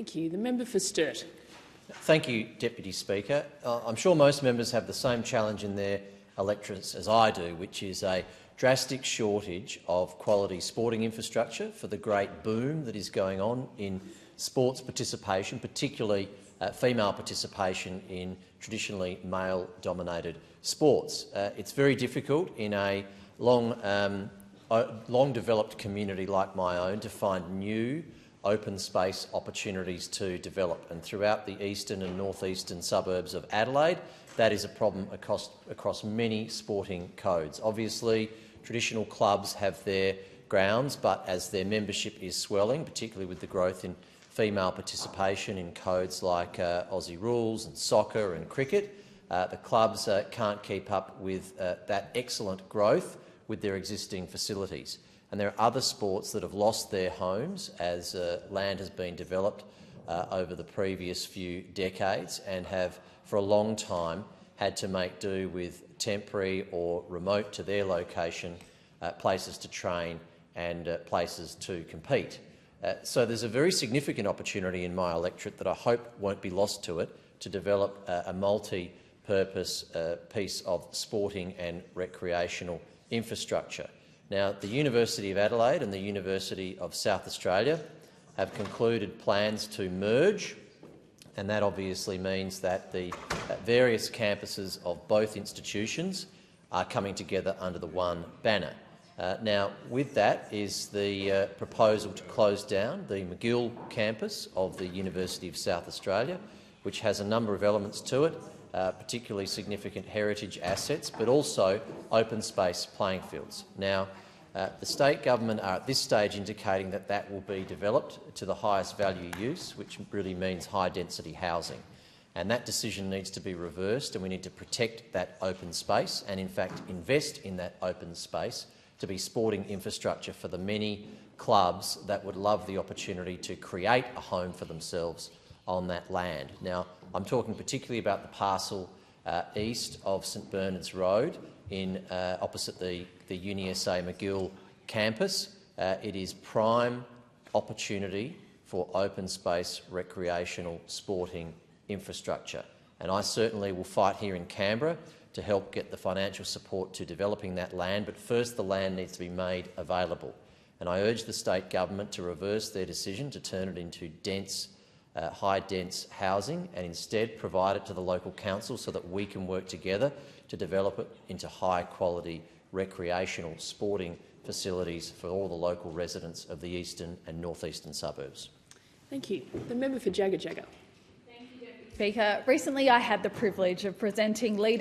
Thank you. The member for Sturt. Thank you, Deputy Speaker. I'm sure most members have the same challenge in their electorates as I do, which is a drastic shortage of quality sporting infrastructure for the great boom that is going on in sports participation, particularly female participation in traditionally male-dominated sports. It's very difficult in a long-developed community like my own to find new open space opportunities to develop, and throughout the eastern and northeastern suburbs of Adelaide, that is a problem across many sporting codes. Obviously, traditional clubs have their grounds, but as their membership is swelling, particularly with the growth in female participation in codes like Aussie rules and soccer and cricket, the clubs can't keep up with that excellent growth with their existing facilities. And there are other sports that have lost their homes as land has been developed over the previous few decades and have for a long time had to make do with temporary or remote to their location places to train and places to compete. So there's a very significant opportunity in my electorate that I hope won't be lost to it to develop a multi-purpose piece of sporting and recreational infrastructure. Now, the University of Adelaide and the University of South Australia have concluded plans to merge, and that obviously means that the various campuses of both institutions are coming together under the one banner. Now, with that is the proposal to close down the Magill campus of the University of South Australia, which has a number of elements to it, particularly significant heritage assets, but also open space playing fields. Now, the state government are at this stage indicating that that will be developed to the highest value use, which really means high-density housing. And that decision needs to be reversed, and we need to protect that open space and, in fact, invest in that open space to be sporting infrastructure for the many clubs that would love the opportunity to create a home for themselves on that land. Now, I'm talking particularly about the parcel east of St Bernard's Road opposite the UniSA Magill campus. It is prime opportunity for open space recreational sporting infrastructure, and I certainly will fight here in Canberra to help get the financial support to developing that land, but first the land needs to be made available. And I urge the state government to reverse their decision to turn it into high-dense housing and instead provide it to the local council so that we can work together to develop it into high-quality recreational sporting facilities for all the local residents of the eastern and northeastern suburbs. Thank you. The member for Jagga Jagga. Thank you, Deputy Speaker. Recently I had the privilege of presenting leaders